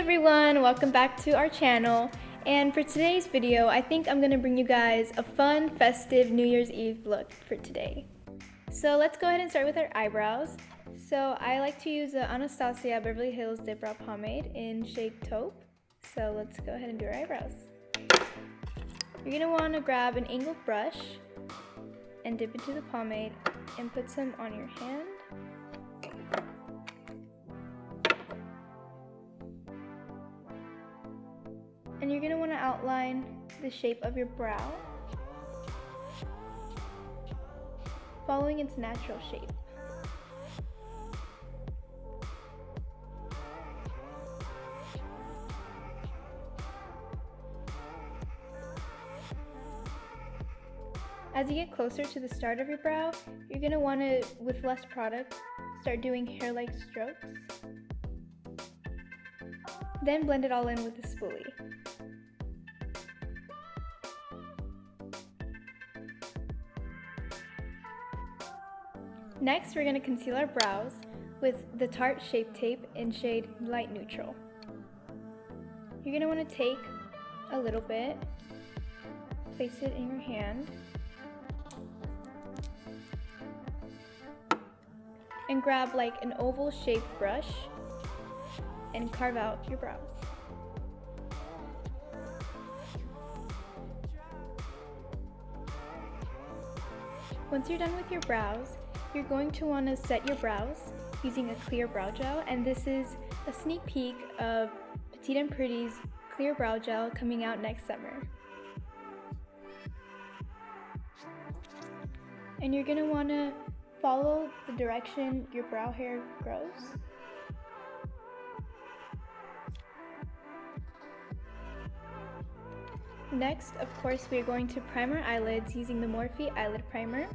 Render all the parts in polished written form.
everyone, welcome back to our channel. And for today's video, I think I'm gonna bring you guys a fun, festive New Year's Eve look for today. So let's go ahead and start with our eyebrows. So I like to use the Anastasia Beverly Hills Dip Brow Pomade in shade Taupe. So let's go ahead and do our eyebrows. You're gonna wanna grab an angled brush and dip into the pomade and put some on your hand. And you're gonna wanna outline the shape of your brow, following its natural shape. As you get closer to the start of your brow, you're gonna wanna, with less product, start doing hair-like strokes. Then blend it all in with a spoolie. Next, we're going to conceal our brows with the Tarte Shape Tape in shade Light Neutral. You're going to want to take a little bit, place it in your hand, and grab like an oval shaped brush and carve out your brows. Once you're done with your brows, you're going to want to set your brows using a clear brow gel, and this is a sneak peek of Petite and Pretty's clear brow gel coming out next summer. And you're going to want to follow the direction your brow hair grows. Next, of course, we are going to prime our eyelids using the Morphe Eyelid Primer.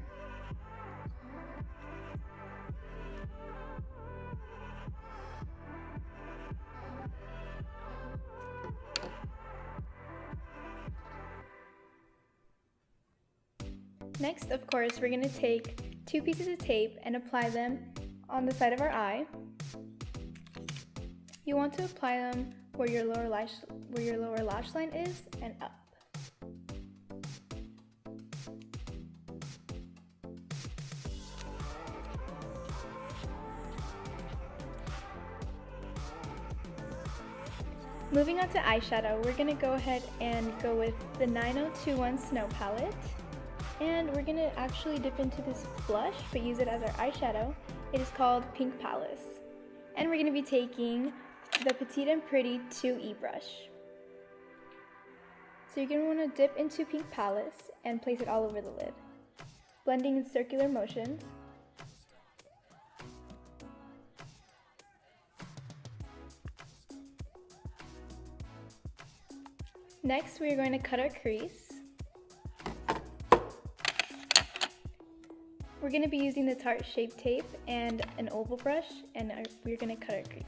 Next, of course, we're going to take 2 pieces of tape and apply them on the side of our eye. You want to apply them where your lower lash line is and up. Moving on to eyeshadow, we're going to go ahead and go with the 9021 Snow Palette. And we're going to actually dip into this blush, but use it as our eyeshadow. It is called Pink Palace. And we're going to be taking the Petite and Pretty 2E brush. So you're going to want to dip into Pink Palace and place it all over the lid, blending in circular motions. Next, we are going to cut our crease. We're going to be using the Tarte Shape Tape and an oval brush, and we're going to cut our crease.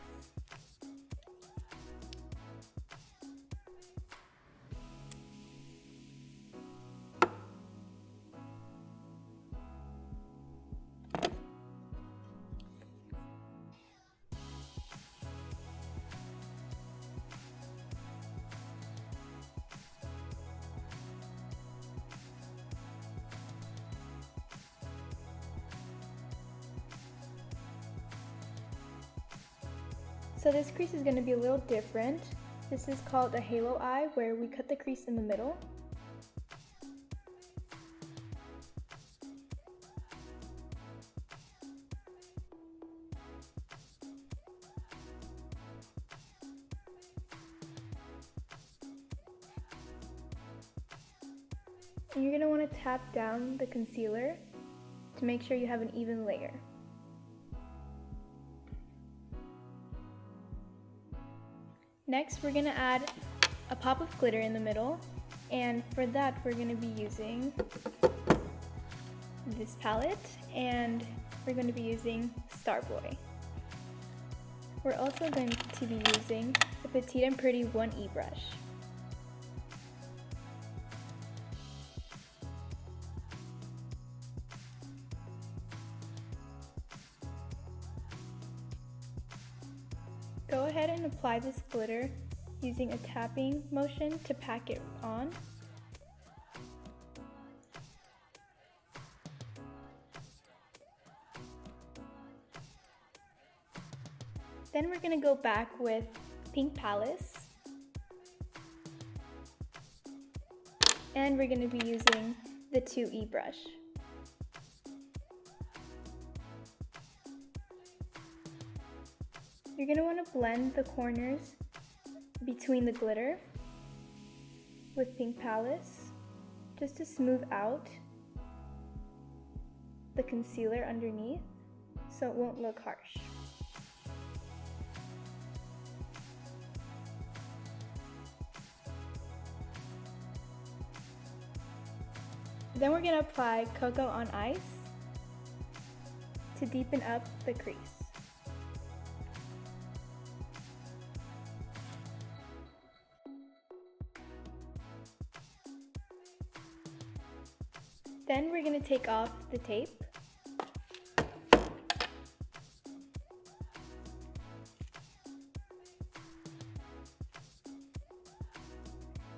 So this crease is going to be a little different. This is called a halo eye, where we cut the crease in the middle. And you're going to want to tap down the concealer to make sure you have an even layer. Next, we're going to add a pop of glitter in the middle, and for that we're going to be using this palette, and we're going to be using Starboy. We're also going to be using the Petite and Pretty 1E brush. Go ahead ahead and apply this glitter using a tapping motion to pack it on. Then we're going to go back with Pink Palace. And we're going to be using the 2E brush. You're going to want to blend the corners between the glitter with Pink Palace just to smooth out the concealer underneath so it won't look harsh. Then we're going to apply Cocoa on Ice to deepen up the crease. Then we're going to take off the tape.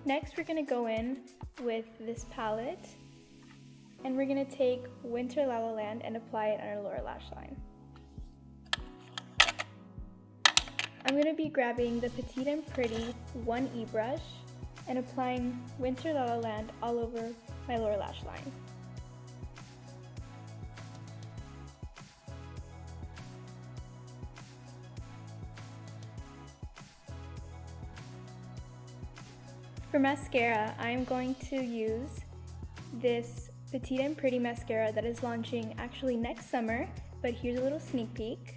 Next, we're going to go in with this palette, and we're going to take Winter La La Land and apply it on our lower lash line. I'm going to be grabbing the Petite and Pretty 1E brush and applying Winter La La Land all over my lower lash line. For mascara, I'm going to use this Petite and Pretty mascara that is launching actually next summer, but here's a little sneak peek.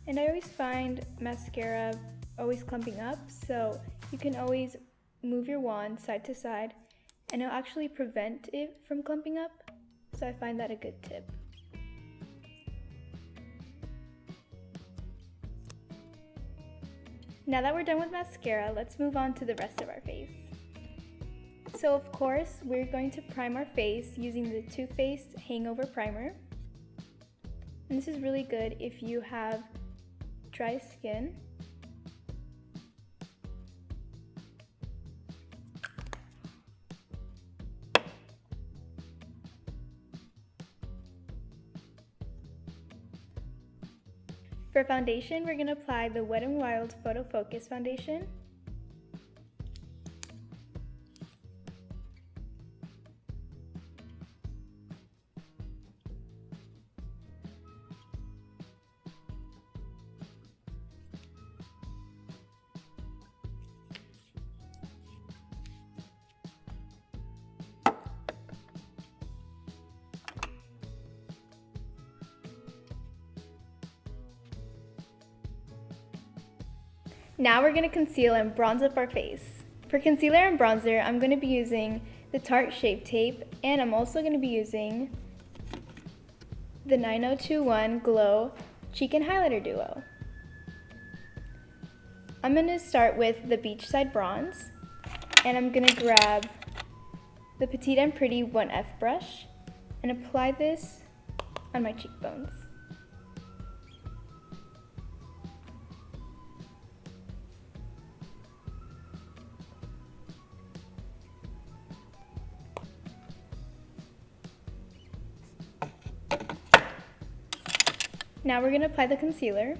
And I always find mascara always clumping up, so you can always move your wand side to side and it'll actually prevent it from clumping up, so I find that a good tip. Now that we're done with mascara, let's move on to the rest of our face. So of course, we're going to prime our face using the Too Faced Hangover Primer. And this is really good if you have dry skin. For foundation, we're going to apply the Wet n Wild Photo Focus Foundation. Now we're going to conceal and bronze up our face. For concealer and bronzer, I'm going to be using the Tarte Shape Tape, and I'm also going to be using the 9021 Glow Cheek and Highlighter Duo. I'm going to start with the Beachside Bronze, and I'm going to grab the Petite and Pretty 1F brush and apply this on my cheekbones. Now we're going to apply the concealer.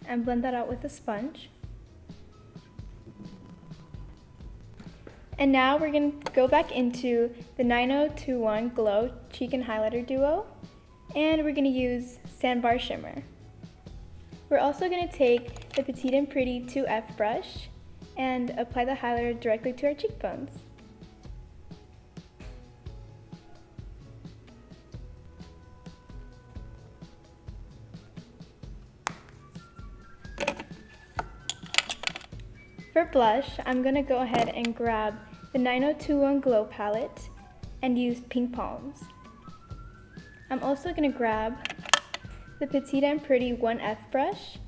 And blend that out with a sponge. And now we're going to go back into the 9021 Glow Cheek and Highlighter Duo, and we're going to use Sandbar Shimmer. We're also going to take the Petite and Pretty 2F brush and apply the highlighter directly to our cheekbones. For blush, I'm going to go ahead and grab the 9021 Glow palette and use Pink Palms. I'm also going to grab the Petite and Pretty 1F brush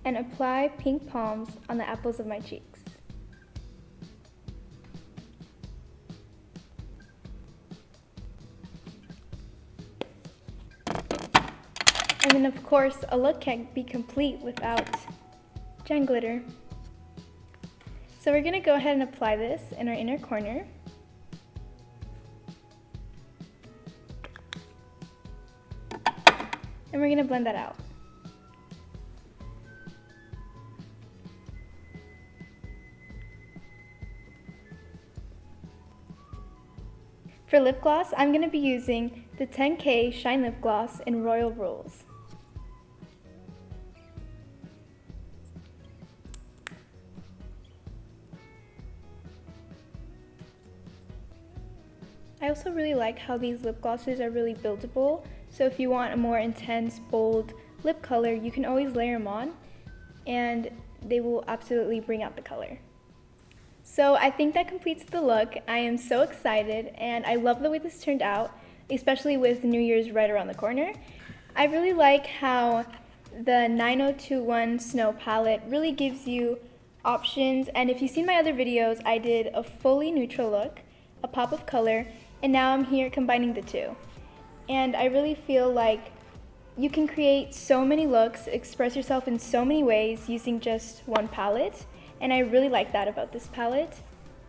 and apply pink palms on the apples of my cheeks. And then of course, a look can't be complete without gem glitter. So we're gonna go ahead and apply this in our inner corner. And we're gonna blend that out. For lip gloss, I'm gonna be using the 10K Shine Lip Gloss in Royal Rules. I also really like how these lip glosses are really buildable, so if you want a more intense, bold lip color, you can always layer them on, and they will absolutely bring out the color. So I think that completes the look. I am so excited, and I love the way this turned out, especially with New Year's right around the corner. I really like how the 9021 Snow palette really gives you options, and if you've seen my other videos, I did a fully neutral look, a pop of color, and now I'm here combining the two. And I really feel like you can create so many looks, express yourself in so many ways using just one palette, and I really like that about this palette.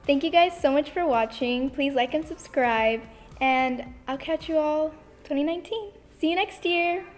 Thank you guys so much for watching. Please like and subscribe, and I'll catch you all 2019. See you next year!